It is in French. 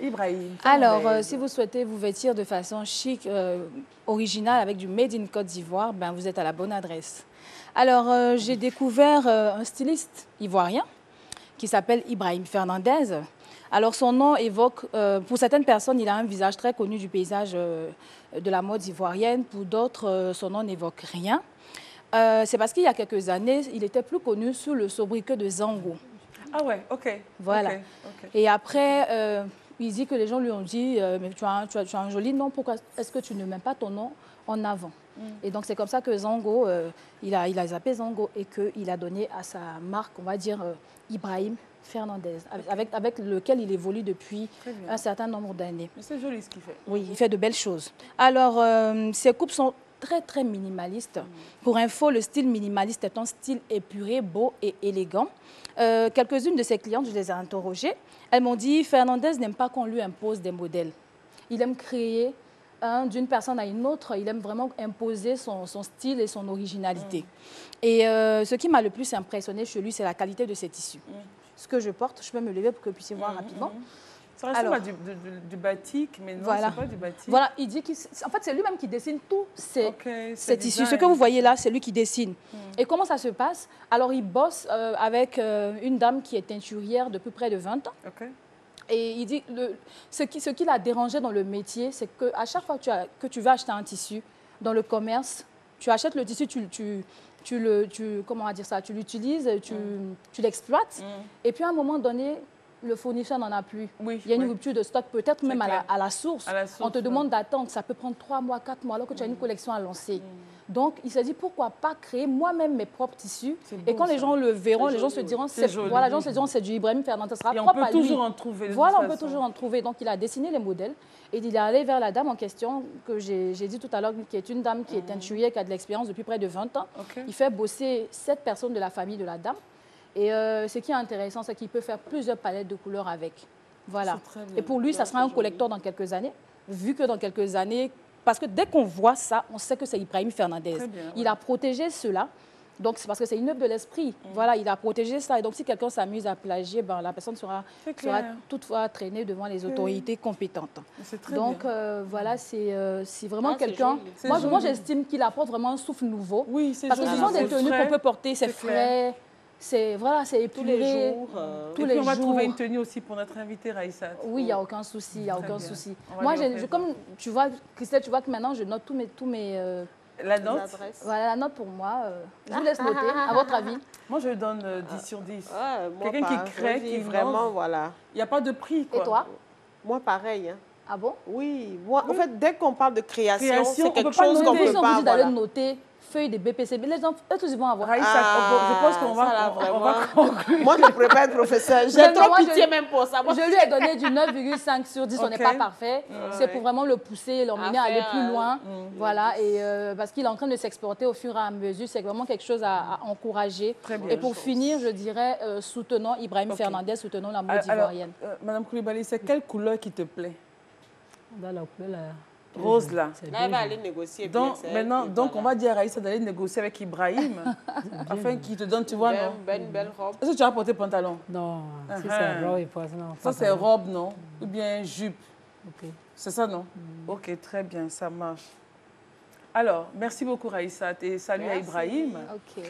Ibrahim. Alors, si vous souhaitez vous vêtir de façon chic, originale, avec du Made in Côte d'Ivoire, ben, vous êtes à la bonne adresse. Alors, j'ai découvert un styliste ivoirien qui s'appelle Ibrahim Fernandez. Alors, son nom évoque, pour certaines personnes, il a un visage très connu du paysage de la mode ivoirienne. Pour d'autres, son nom n'évoque rien. C'est parce qu'il y a quelques années, il était plus connu sous le sobriquet de Zango. Ah ouais, ok. Voilà. Ok. Et après, il dit que les gens lui ont dit mais tu as un joli nom, pourquoi est-ce que tu ne mets pas ton nom en avant? Et donc, c'est comme ça que Zango, il a zappé Zango et qu'il a donné à sa marque, on va dire, Ibrahim Fernandez, avec lequel il évolue depuis un certain nombre d'années. Mais c'est joli ce qu'il fait. Oui, il fait de belles choses. Alors, ses coupes sont très minimalistes. Pour info, le style minimaliste est un style épuré, beau et élégant. Quelques-unes de ses clientes, je les ai interrogées. Elles m'ont dit, Fernandez n'aime pas qu'on lui impose des modèles. Il aime créer d'une personne à une autre. Il aime vraiment imposer son style et son originalité. Et ce qui m'a le plus impressionné chez lui, c'est la qualité de ses tissus. Ce que je porte, je peux me lever pour que vous puissiez voir rapidement. Ça ressemble à du batik, mais non, voilà. c'est pas du batik. Voilà, il dit qu'en fait, c'est lui-même qui dessine tous ces tissus. Ce que vous voyez là, c'est lui qui dessine. Et comment ça se passe? Alors, il bosse avec une dame qui est teinturière depuis près de 20 ans. Et il dit, ce qui l'a dérangé dans le métier, c'est qu'à chaque fois que tu vas acheter un tissu dans le commerce, tu achètes le tissu, comment dire ça, tu l'utilises, tu l'exploites. Et puis, à un moment donné, le fournisseur n'en a plus. Il y a une rupture de stock, peut-être même à la source. On te demande d'attendre, ça peut prendre 3 mois, 4 mois, alors que tu as une collection à lancer. Donc, il s'est dit, pourquoi pas créer moi-même mes propres tissus. Et quand les gens le verront, les gens se diront, voilà, les gens se diront, c'est du Ibrahim Fernandez, ça sera propre à lui. On peut toujours en trouver. Voilà, on peut toujours en trouver. Donc, il a dessiné les modèles et il est allé vers la dame en question, que j'ai dit tout à l'heure, qui est une dame qui est teinturière, qui a de l'expérience depuis près de 20 ans. Il fait bosser 7 personnes de la famille de la dame. Et ce qui est intéressant, c'est qu'il peut faire plusieurs palettes de couleurs avec. Voilà. Et pour lui, ça sera un collector dans quelques années, vu que dans quelques années, parce que dès qu'on voit ça, on sait que c'est Ibrahim Fernandez. Il a protégé cela. Donc, c'est parce que c'est une œuvre de l'esprit. Voilà, il a protégé ça. Et donc, si quelqu'un s'amuse à plagier, ben, la personne sera toutefois traînée devant les autorités compétentes. Donc, voilà, c'est vraiment quelqu'un... Moi, j'estime qu'il apporte vraiment un souffle nouveau. Oui, c'est parce que ce sont des tenues qu'on peut porter, c'est frais. Voilà, c'est épuré. Tous les jours. Tous les jours. On va trouver une tenue aussi pour notre invité Raïssa. Oui, il n'y a aucun souci, il n'y a aucun souci. Moi, comme tu vois, Christelle, tu vois que maintenant, je note tous mes la note voilà, la note pour moi. Je vous laisse noter, à votre avis. Moi, je donne 10 sur 10. Quelqu'un qui crée, qui vraiment, voilà. Il n'y a pas de prix, quoi. Et toi? Moi, pareil. Hein. Ah bon? Oui. Moi, en fait, dès qu'on parle de création, c'est quelque chose qu'on ne peut pas... On vous dit d'aller noter feuille de BPC. Mais les gens, eux tous, ils vont avoir. Je pense qu'on va conclure. Moi, je ne pourrais pas être professeur. J'ai trop pitié même pour ça. Je lui ai donné du 9,5 sur 10. On n'est pas parfait. C'est pour vraiment le pousser, l'emmener à aller plus loin. Voilà. Et parce qu'il est en train de s'exporter au fur et à mesure. C'est vraiment quelque chose à encourager. Et pour finir, je dirais, soutenons Ibrahim Fernandez, soutenons la mode ivoirienne. Madame Koulibaly, c'est quelle couleur qui te plaît? Dans la couleur rose là. Là, elle va aller négocier. Donc, maintenant, on va dire à Raïssa d'aller négocier avec Ibrahim afin qu'il te donne, tu vois, non? Une belle robe. Est-ce que tu as porté pantalon? Non, si c'est robe, il faut non. Ça, c'est robe, non? Ou bien jupe? Ok. C'est ça, non? Ok, très bien, ça marche. Alors, merci beaucoup Raïssa et salut à Ibrahim. Ok.